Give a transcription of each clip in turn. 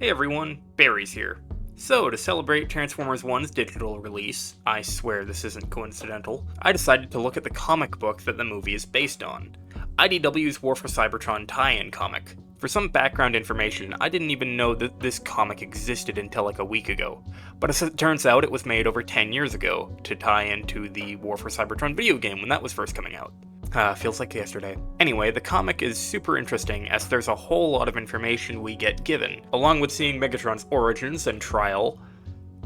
Hey everyone, Barryz here. So, to celebrate Transformers 1's digital release, I swear this isn't coincidental, I decided to look at the comic book that the movie is based on. IDW's War for Cybertron tie-in comic. For some background information, I didn't even know that this comic existed until like a week ago. But as it turns out, it was made over 10 years ago to tie into the War for Cybertron video game when that was first coming out. Feels like yesterday. Anyway, the comic is super interesting as there's a whole lot of information we get given, along with seeing Megatron's origins and trial,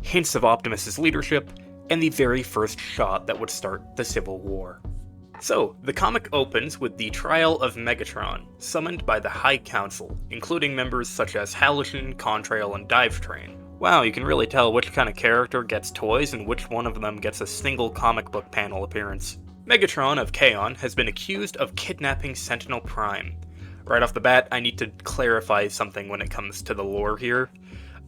hints of Optimus' leadership, and the very first shot that would start the Civil War. So, the comic opens with the trial of Megatron, summoned by the High Council, including members such as Halogen, Contrail, and Divetrain. Wow, you can really tell which kind of character gets toys and which one of them gets a single comic book panel appearance. Megatron of Kaon has been accused of kidnapping Sentinel Prime. Right off the bat, I need to clarify something when it comes to the lore here.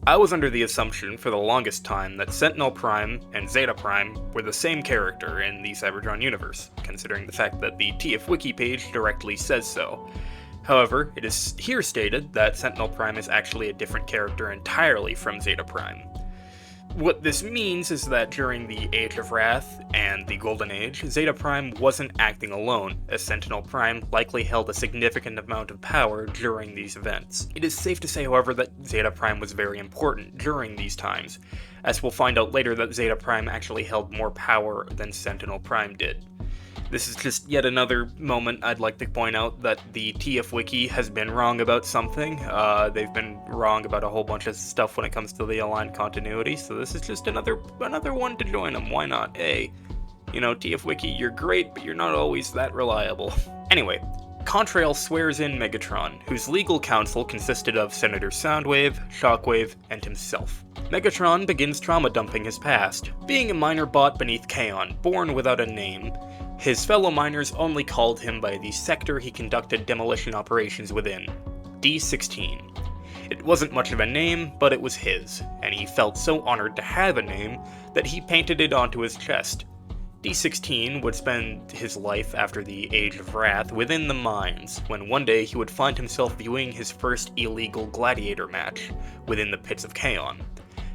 I was under the assumption for the longest time that Sentinel Prime and Zeta Prime were the same character in the Cybertron universe, considering the fact that the TF Wiki page directly says so. However, it is here stated that Sentinel Prime is actually a different character entirely from Zeta Prime. What this means is that during the Age of Wrath and the Golden Age, Zeta Prime wasn't acting alone, as Sentinel Prime likely held a significant amount of power during these events. It is safe to say, however, that Zeta Prime was very important during these times, as we'll find out later that Zeta Prime actually held more power than Sentinel Prime did. This is just yet another moment I'd like to point out that the TF Wiki has been wrong about something. They've been wrong about a whole bunch of stuff when it comes to the aligned continuity, so this is just another one to join them. Why not? Hey, you know, TF Wiki, you're great, but you're not always that reliable. Anyway, Contrail swears in Megatron, whose legal counsel consisted of Senator Soundwave, Shockwave, and himself. Megatron begins trauma dumping his past, being a minor bot beneath Kaon, born without a name. His fellow miners only called him by the sector he conducted demolition operations within, D-16. It wasn't much of a name, but it was his, and he felt so honored to have a name that he painted it onto his chest. D-16 would spend his life after the Age of Wrath within the mines, when one day he would find himself viewing his first illegal gladiator match within the pits of Kaon.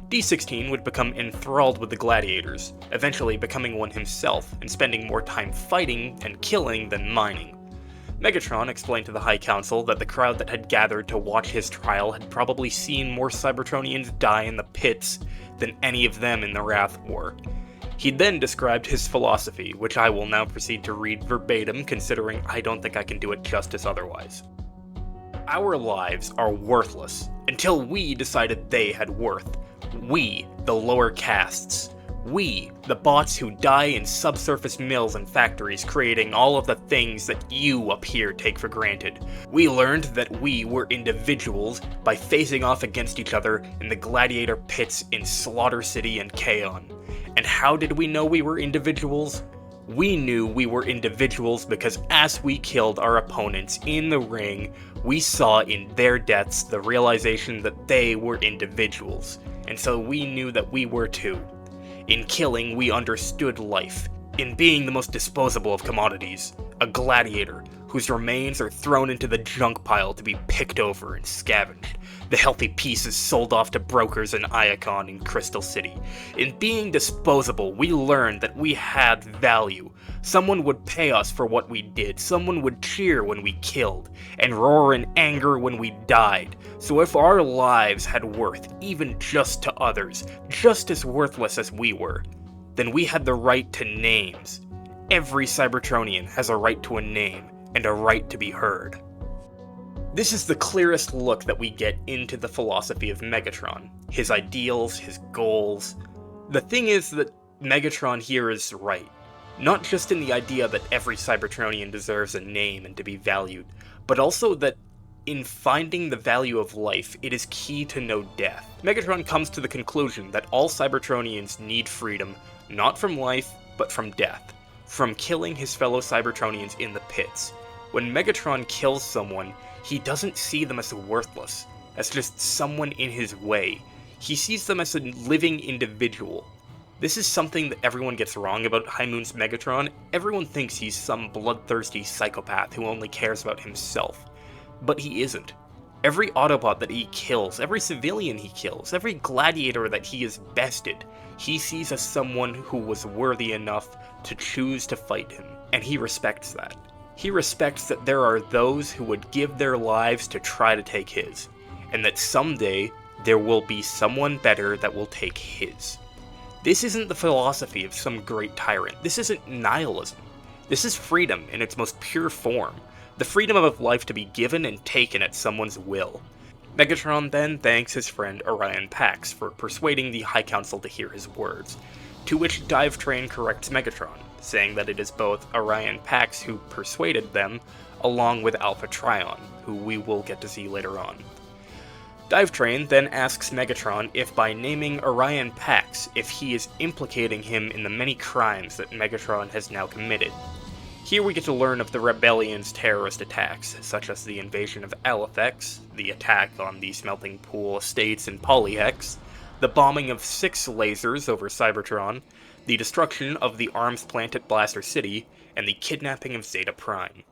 D-16 would become enthralled with the gladiators, eventually becoming one himself and spending more time fighting and killing than mining. Megatron explained to the High Council that the crowd that had gathered to watch his trial had probably seen more Cybertronians die in the pits than any of them in the Wrath War. He then described his philosophy, which I will now proceed to read verbatim, considering I don't think I can do it justice otherwise. Our lives are worthless until we decided they had worth. We, the lower castes. We, the bots who die in subsurface mills and factories creating all of the things that you up here take for granted. We learned that we were individuals by facing off against each other in the gladiator pits in Slaughter City and Kaon. And how did we know we were individuals? We knew we were individuals because as we killed our opponents in the ring, we saw in their deaths the realization that they were individuals. And so we knew that we were too. In killing, we understood life. In being the most disposable of commodities, a gladiator whose remains are thrown into the junk pile to be picked over and scavenged. The healthy pieces sold off to brokers in Iacon and Crystal City. In being disposable, we learned that we had value. Someone would pay us for what we did, someone would cheer when we killed, and roar in anger when we died. So if our lives had worth, even just to others, just as worthless as we were, then we had the right to names. Every Cybertronian has a right to a name, and a right to be heard. This is the clearest look that we get into the philosophy of Megatron, his ideals, his goals. The thing is that Megatron here is right, not just in the idea that every Cybertronian deserves a name and to be valued, but also that in finding the value of life, it is key to know death. Megatron comes to the conclusion that all Cybertronians need freedom, not from life, but from death, from killing his fellow Cybertronians in the pits. When Megatron kills someone, he doesn't see them as worthless, as just someone in his way. He sees them as a living individual. This is something that everyone gets wrong about High Moon's Megatron. Everyone thinks he's some bloodthirsty psychopath who only cares about himself. But he isn't. Every Autobot that he kills, every civilian he kills, every gladiator that he has bested, he sees as someone who was worthy enough to choose to fight him, and he respects that. He respects that there are those who would give their lives to try to take his, and that someday there will be someone better that will take his. This isn't the philosophy of some great tyrant. This isn't nihilism. This is freedom in its most pure form. The freedom of life to be given and taken at someone's will. Megatron then thanks his friend Orion Pax for persuading the High Council to hear his words, to which Divetrain corrects Megatron, saying that it is both Orion Pax who persuaded them, along with Alpha Trion, who we will get to see later on. Divetrain then asks Megatron if by naming Orion Pax, if he is implicating him in the many crimes that Megatron has now committed. Here we get to learn of the Rebellion's terrorist attacks, such as the invasion of Alifex, the attack on the Smelting Pool Estates in Polyhex, the bombing of 6 lasers over Cybertron, the destruction of the arms plant at Blaster City, and the kidnapping of Zeta Prime.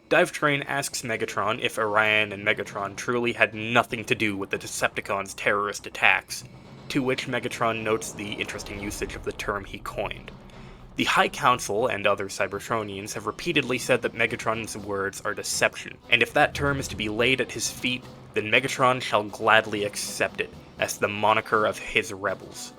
Divetrain asks Megatron if Orion and Megatron truly had nothing to do with the Decepticons' terrorist attacks, to which Megatron notes the interesting usage of the term he coined. The High Council and other Cybertronians have repeatedly said that Megatron's words are deception, and if that term is to be laid at his feet, then Megatron shall gladly accept it as the moniker of his rebels.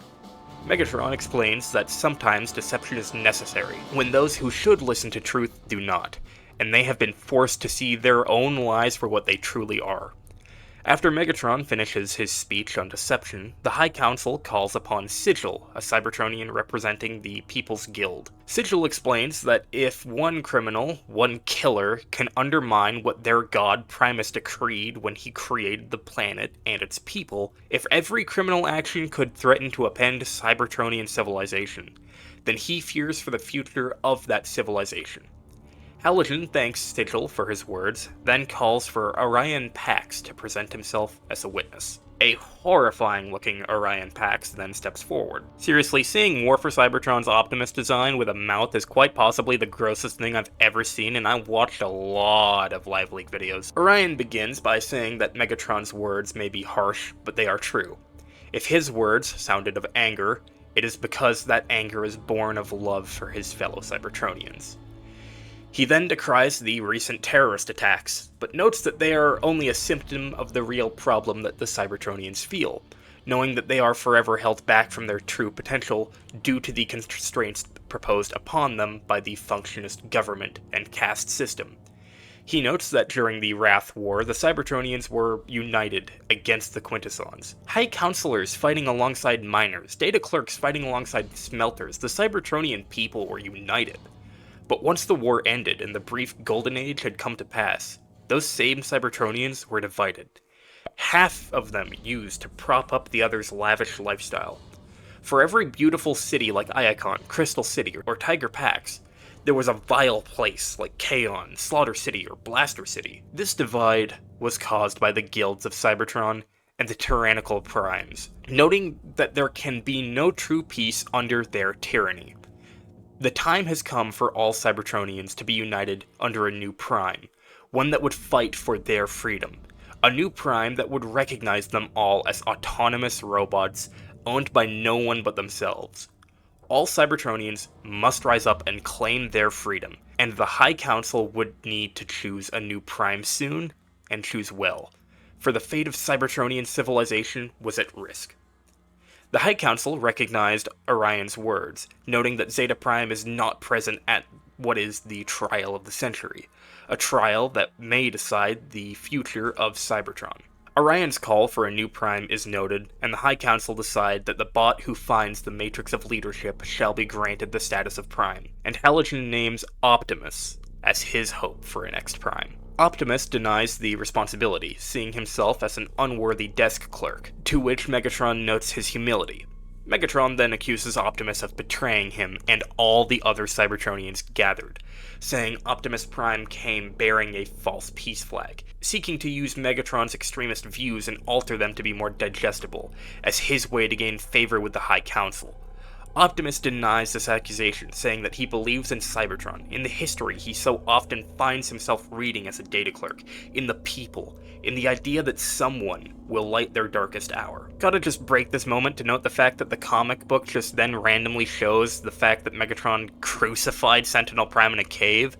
Megatron explains that sometimes deception is necessary, when those who should listen to truth do not, and they have been forced to see their own lies for what they truly are. After Megatron finishes his speech on deception, the High Council calls upon Sigil, a Cybertronian representing the People's Guild. Sigil explains that if one criminal, one killer, can undermine what their god Primus decreed when he created the planet and its people, if every criminal action could threaten to upend Cybertronian civilization, then he fears for the future of that civilization. Halogen thanks Sigil for his words, then calls for Orion Pax to present himself as a witness. A horrifying-looking Orion Pax then steps forward. Seriously, seeing War for Cybertron's Optimus design with a mouth is quite possibly the grossest thing I've ever seen, and I've watched a lot of Live Leak videos. Orion begins by saying that Megatron's words may be harsh, but they are true. If his words sounded of anger, it is because that anger is born of love for his fellow Cybertronians. He then decries the recent terrorist attacks, but notes that they are only a symptom of the real problem that the Cybertronians feel, knowing that they are forever held back from their true potential due to the constraints proposed upon them by the functionist government and caste system. He notes that during the Wrath War, the Cybertronians were united against the Quintessons. High Counselors fighting alongside miners, data clerks fighting alongside smelters, the Cybertronian people were united. But once the war ended and the brief Golden Age had come to pass, those same Cybertronians were divided. Half of them used to prop up the other's lavish lifestyle. For every beautiful city like Iacon, Crystal City, or Tiger Pax, there was a vile place like Kaon, Slaughter City, or Blaster City. This divide was caused by the guilds of Cybertron and the tyrannical primes, noting that there can be no true peace under their tyranny. The time has come for all Cybertronians to be united under a new prime, one that would fight for their freedom. A new prime that would recognize them all as autonomous robots owned by no one but themselves. All Cybertronians must rise up and claim their freedom, and the High Council would need to choose a new prime soon, and choose well, for the fate of Cybertronian civilization was at risk. The High Council recognized Orion's words, noting that Zeta Prime is not present at what is the trial of the century, a trial that may decide the future of Cybertron. Orion's call for a new prime is noted, and the High Council decide that the bot who finds the Matrix of Leadership shall be granted the status of prime, and Halogen names Optimus as his hope for a next prime. Optimus denies the responsibility, seeing himself as an unworthy desk clerk, to which Megatron notes his humility. Megatron then accuses Optimus of betraying him and all the other Cybertronians gathered, saying Optimus Prime came bearing a false peace flag, seeking to use Megatron's extremist views and alter them to be more digestible, as his way to gain favor with the High Council. Optimus denies this accusation, saying that he believes in Cybertron, in the history he so often finds himself reading as a data clerk, in the people, in the idea that someone will light their darkest hour. Gotta just break this moment to note the fact that the comic book just then randomly shows the fact that Megatron crucified Sentinel Prime in a cave.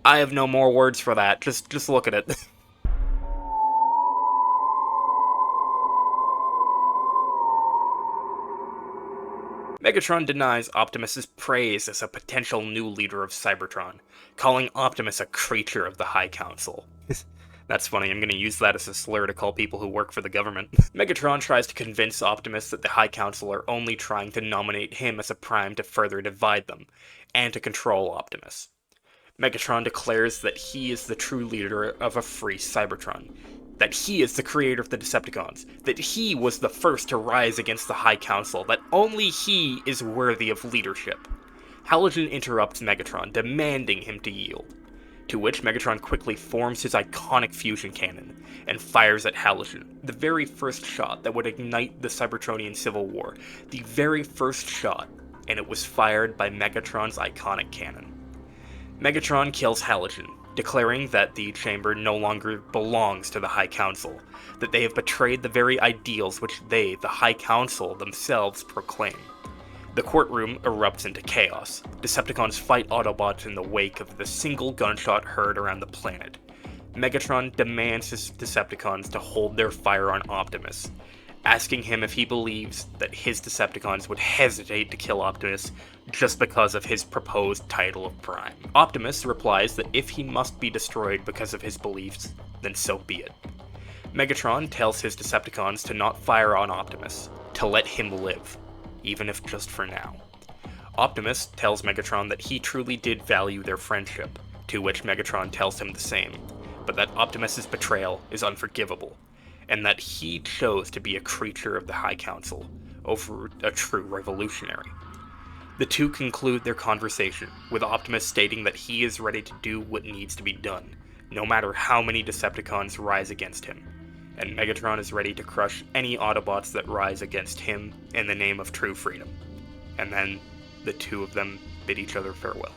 I have no more words for that, just look at it. Megatron denies Optimus's praise as a potential new leader of Cybertron, calling Optimus a creature of the High Council. That's funny, I'm gonna use that as a slur to call people who work for the government. Megatron tries to convince Optimus that the High Council are only trying to nominate him as a prime to further divide them, and to control Optimus. Megatron declares that he is the true leader of a free Cybertron, that he is the creator of the Decepticons, that he was the first to rise against the High Council, that only he is worthy of leadership. Halogen interrupts Megatron, demanding him to yield, to which Megatron quickly forms his iconic fusion cannon, and fires at Halogen, the very first shot that would ignite the Cybertronian Civil War, the very first shot, and it was fired by Megatron's iconic cannon. Megatron kills Halogen, declaring that the chamber no longer belongs to the High Council, that they have betrayed the very ideals which they, the High Council, themselves proclaim. The courtroom erupts into chaos. Decepticons fight Autobots in the wake of the single gunshot heard around the planet. Megatron demands his Decepticons to hold their fire on Optimus, asking him if he believes that his Decepticons would hesitate to kill Optimus just because of his proposed title of Prime. Optimus replies that if he must be destroyed because of his beliefs, then so be it. Megatron tells his Decepticons to not fire on Optimus, to let him live, even if just for now. Optimus tells Megatron that he truly did value their friendship, to which Megatron tells him the same, but that Optimus's betrayal is unforgivable, and that he chose to be a creature of the High Council over a true revolutionary. The two conclude their conversation, with Optimus stating that he is ready to do what needs to be done, no matter how many Decepticons rise against him, and Megatron is ready to crush any Autobots that rise against him in the name of true freedom. And then, the two of them bid each other farewell.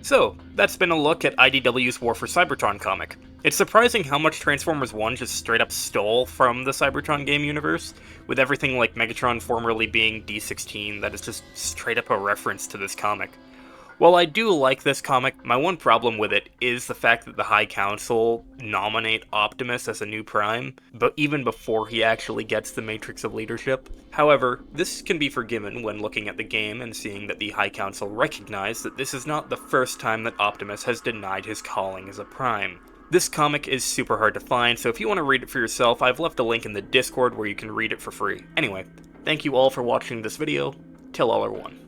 So, that's been a look at IDW's War for Cybertron comic. It's surprising how much Transformers 1 just straight up stole from the Cybertron game universe, with everything like Megatron formerly being D16 that is just straight up a reference to this comic. While I do like this comic, my one problem with it is the fact that the High Council nominate Optimus as a new Prime, but even before he actually gets the Matrix of Leadership. However, this can be forgiven when looking at the game and seeing that the High Council recognize that this is not the first time that Optimus has denied his calling as a Prime. This comic is super hard to find, so if you want to read it for yourself, I've left a link in the Discord where you can read it for free. Anyway, thank you all for watching this video. Till all are one.